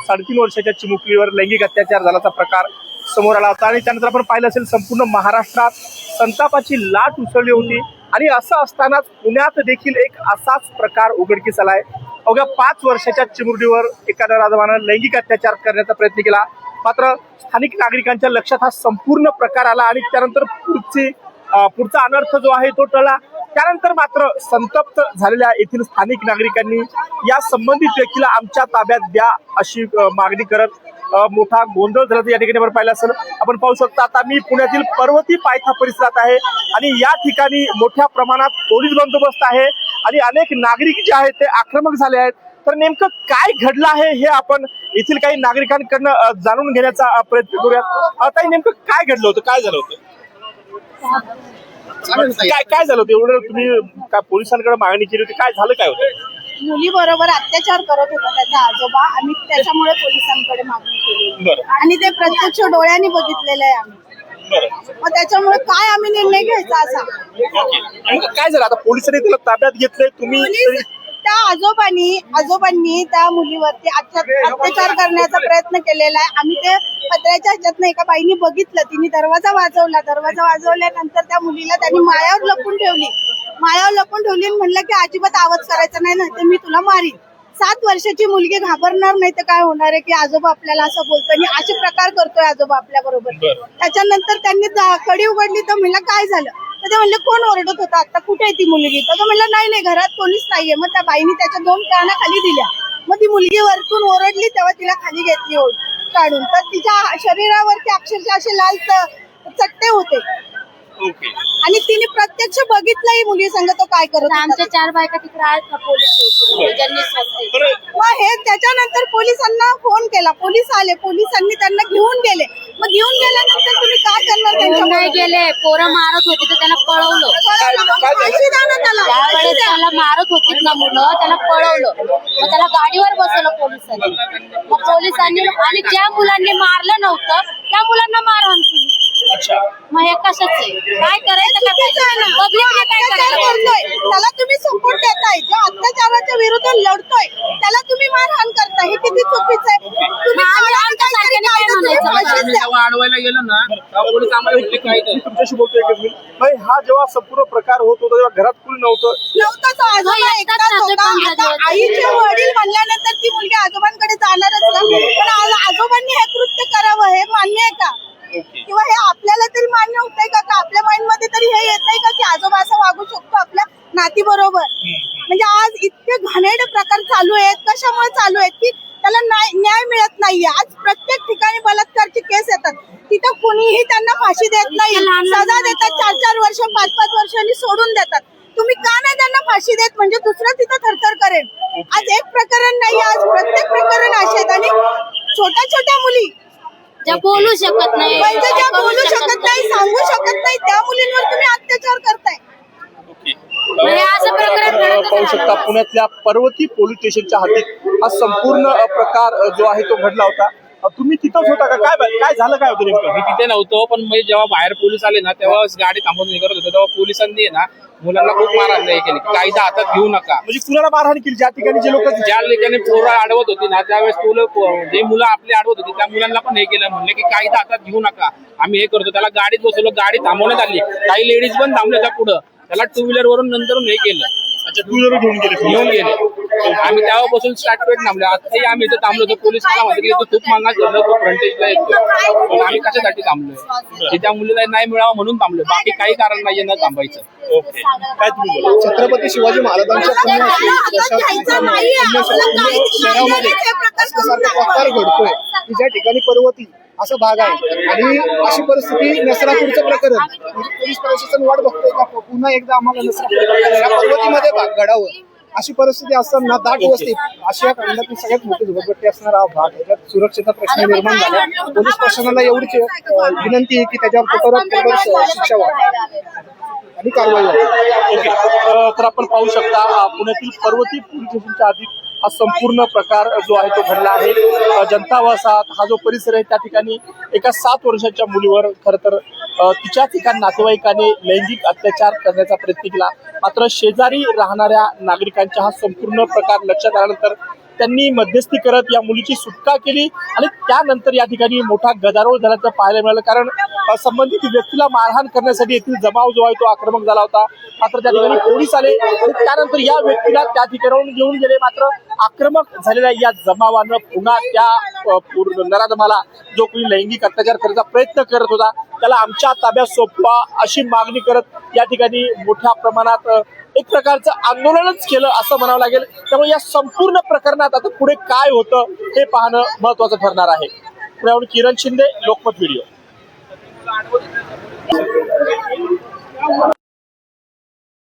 3.5 वर्षाच्या चिमुकलीवर लैंगिक अत्याचार झाल्याचा प्रकार समोर आला होता आणि त्यानंतर आपण पाहिलं असेल संपूर्ण महाराष्ट्रात संतापाची लाट उसळली होती। आणि असं असतानाच पुण्यात देखील एक असाच प्रकार उघडकीस आलाय। अवघ्या 5 वर्षाच्या चिमुरडीवर एखाद्या राजवानं लैंगिक अत्याचार करण्याचा प्रयत्न केला, मात्र स्थानिक नागरिकांच्या लक्षात हा संपूर्ण प्रकार आला आणि त्यानंतर पुढचा अनर्थ जो आहे तो टळला। त्यानंतर मात्र संतप्त झालेल्या येथील स्थानिक नागरिकांनी या संबंधित व्यक्तीला आमच्या ताब्यात द्या अशी मागणी करत मोठा गोंधळ झाला या ठिकाणी आपण पाहिलं असेल। आपण पाहू शकता आता मी पुण्यातील पर्वती पायथा परिसरात आहे आणि या ठिकाणी मोठ्या प्रमाणात पोलीस बंदोबस्त आहे आणि अनेक नागरिक जे आहेत ते आक्रमक झाले आहेत। तर नेमकं काय घडलं आहे हे आपण येथील काही नागरिकांकडनं जाणून घेण्याचा प्रयत्न करूयात। आता नेमकं काय घडलं होतं, काय झालं होतं, काय झालं होतं? एवढं तुम्ही काय पोलिसांकडे मागणी केली होती, काय झालं, काय होतं? मुली बरोबर अत्याचार करत होता त्याचा आजोबा आणि त्याच्यामुळे पोलिसांकडे मागणी केली आणि ते प्रत्यक्ष डोळ्यांनी बघितलेलं आहे आम्ही। मग त्याच्यामुळे काय आम्ही निर्णय घ्यायचा असा। काय झालं आता? पोलिसांनी त्याला ताब्यात घेतलंय, तुम्ही त्या आजोबांनी त्या मुलीवरती अत्याचार करण्याचा प्रयत्न केलेला आहे। आम्ही ते पत्र्याच्या ह्याच्यातनं एका बाईनी बघितलं, तिने दरवाजा वाजवल्यानंतर त्या मुलीला त्यांनी माळ्यावर लपून ठेवली आणि म्हणलं की अजिबात आवाज करायचा नाही तर मी तुला मारीन। 7 वर्षाची मुलगी घाबरणार नाही तर काय होणार आहे की आजोबा आपल्याला असं बोलतोय आणि असे प्रकार करतोय आजोबा आपल्या बरोबर। त्याच्यानंतर त्यांनी कडी उघडली तर म्हणलं काय झालं, तर ते म्हणले कोण ओरडत होता, आता कुठे आहे ती मुलगी? तर तो म्हणला नाही घरात कोणीच नाहीये। मग त्या बाईनी त्याच्या 2 काना खाली दिल्या, मग ती मुलगी वरतून ओरडली तेव्हा तिला खाली घेतली काढून, तर तिच्या शरीरावरती अक्षरशः असे लाल चट्टे होते आणि तिने प्रत्यक्ष बघितलंही मुली संग तो काय करत। आमच्या 4 बायका तिकडे आहेत ना पोलीस। मग हे त्याच्यानंतर पोलिसांना फोन केला, पोलीस आले, पोलिसांनी त्यांना घेऊन गेले। मग घेऊन गेल्यानंतर तुम्ही काय करणार? त्यांच्या नाही गेले, पोरं मारत होते तर त्याला पळवलं। त्यावेळेस त्याला मारत होते ना मुलं, त्याला पळवलं, मग त्याला गाडीवर बसवलं पोलिसांनी। मग पोलिसांनी आणि ज्या मुलांनी मारलं नव्हतं त्या मुलांना मारहाण केली। मग हे कशाच आहे? काय करायचं? पब्लिकने काय करायचं? त्याला तुम्ही सपोर्ट देताय, जो अत्याचाराच्या विरुद्ध लढतोय त्याला तुम्ही मारहाण करताय, हे किती चुकीचं आहे। तुम्ही अडवायला गेलो ना पोलीस आम्हाला तुमच्याशी बोलतोय हा जेव्हा संपूर्ण प्रकार होत होता तेव्हा घरात कुणी नव्हतं? आईचे वडील म्हणल्यानंतर ती मुलगी आजोबांकडे जाणारच ना, पण आजोबांनी हे कृत्य करावं हे मान्य आहे का? किंवा हे आपल्याला तरी मान्य होतंय का? आपल्या माइंड मध्ये तरी हे येतंय का की आजोबा असं वागू शकतो आपल्या नाती बरोबर? म्हणजे आज इतके घाणेरडे प्रकार चालू आहेत, कशामुळे चालू आहेत की त्याला न्याय मिळत नाहीये। आज प्रत्येक ठिकाणी बलात्कारची केस येतात, तिथं कुणीही त्यांना फाशी देत नाही, सजा देतात, 4-4 वर्ष 5-5 वर्षांनी सोडून देतात। तुम्ही का नाही त्यांना फाशी देत? म्हणजे दुसरं तिथं थरथर करेल। आज एक प्रकरण नाही, आज प्रत्येक प्रकरण असे आहेत आणि छोट्या मुली ज्या बोलू शकत नाही, ज्या बोलू शकत नाही, सांगू शकत नाही, त्या मुलींवर तुम्ही अत्याचार करताय। असं प्रकरण पाहू शकता पुण्यातल्या पर्वती पोलीस स्टेशनच्या हद्दीत हा संपूर्ण प्रकार जो आहे तो घडला होता। तुम्ही तिथंच होता का? काय झालं, काय होतं नेमकं? मी तिथे नव्हतो, पण मी जेव्हा बाहेर पोलीस आले ना तेव्हा गाडी थांबवून हे करत होतो, तेव्हा पोलिसांनी ना मुलांना खूप मारहाण केली। कायदा हातात घेऊ नका, म्हणजे कुणाला मारहाण केली? ज्या ठिकाणी जे लोक ज्या ठिकाणी पोरं अडवत होती ना त्यावेळेस जे मुलं आपली अडवत होती त्या मुलांना पण हे केलं, म्हणले की कायदा हातात घेऊ नका, आम्ही हे करतो। त्याला गाडीत बसवलं, गाडी थांबवण्यात आली, काही लेडीज पण थांबले त्या पुढं, त्याला 2 व्हीलर वरून नंतर हे केलं। अच्छा, 2 व्हीलर घेऊन गेले। आम्ही तेव्हापासून स्टार्ट पेट थांबले, आताही आम्ही इथे थांबलो होतो। पोलीस मला म्हणते की खूप मागा झालं, तो फ्रंटेजला येतो, पण आम्ही कशासाठी थांबलोय? त्या मुलीला नाही मिळावं म्हणून थांबलोय, बाकी काही कारण नाहीये ना थांबायचं। ओके, काय तुम्ही बोला? छत्रपती शिवाजी महाराजांच्या शहरामध्ये प्रकार घडतोय की ज्या ठिकाणी पर्वती असा भाग आहे आणि अशी परिस्थिती नसरापूरचं प्रकरण, पोलीस प्रशासन वाट बघतोय का पुन्हा एकदा आम्हाला नसरापूर पर्वतीमध्ये घडावं, अशी परिस्थिती असताना दाट वस्ती आशिया खंडातील सगळ्यात मोठी झोपडपट्टी असणारा हा भाग, याच्यात सुरक्षेचा प्रश्न निर्माण झाला। पोलीस प्रशासनाला एवढीच विनंती आहे की त्याच्यावर कठोरात शिक्षा व्हावी आणि कारवाई व्हावी। ओके, तर आपण पाहू शकता पुण्यातील पर्वती पोलीस स्टेशनच्या हद्दीत हा संपूर्ण प्रकार जो आहे तो घडला आहे। जनता वसाहत हा जो परिसर आहे त्या ठिकाणी एका 7 वर्षाच्या मुलीवर खरं तर तिच्याच एका नातेवाईकाने लैंगिक अत्याचार करण्याचा प्रयत्न केला, मात्र शेजारी राहणाऱ्या नागरिकांच्या हा संपूर्ण प्रकार लक्षात आल्यानंतर त्यांनी मध्यस्थी करत या मुलीची सुटका केली आणि त्यानंतर या ठिकाणी मोठा गदारोळ झाल्याचं पाहायला मिळालं. कारण संबंधित व्यक्तीला मारहाण करण्यासाठी येथील जमाव जो आहे तो आक्रमक झाला होता. मात्र त्या ठिकाणी पोलीस आले आणि त्यानंतर या व्यक्तीला त्या ठिकाणाहून घेऊन गेले. मात्र आक्रमक झालेल्या या जमावानं पुन्हा त्या नराधमाला जो कोणी लैंगिक अत्याचार करण्याचा प्रयत्न करत होता त्याला आमच्या ताब्यात सोपवा अशी मागणी करत या ठिकाणी मोठ्या प्रमाणात एक प्रकारचं आंदोलनच केलं असं म्हणावं लागेल. त्यामुळे या संपूर्ण प्रकरणात आता पुढे काय होतं हे पाहणं महत्वाचं ठरणार आहे. पुण्याहून किरण शिंदे, लोकमत व्हिडिओ.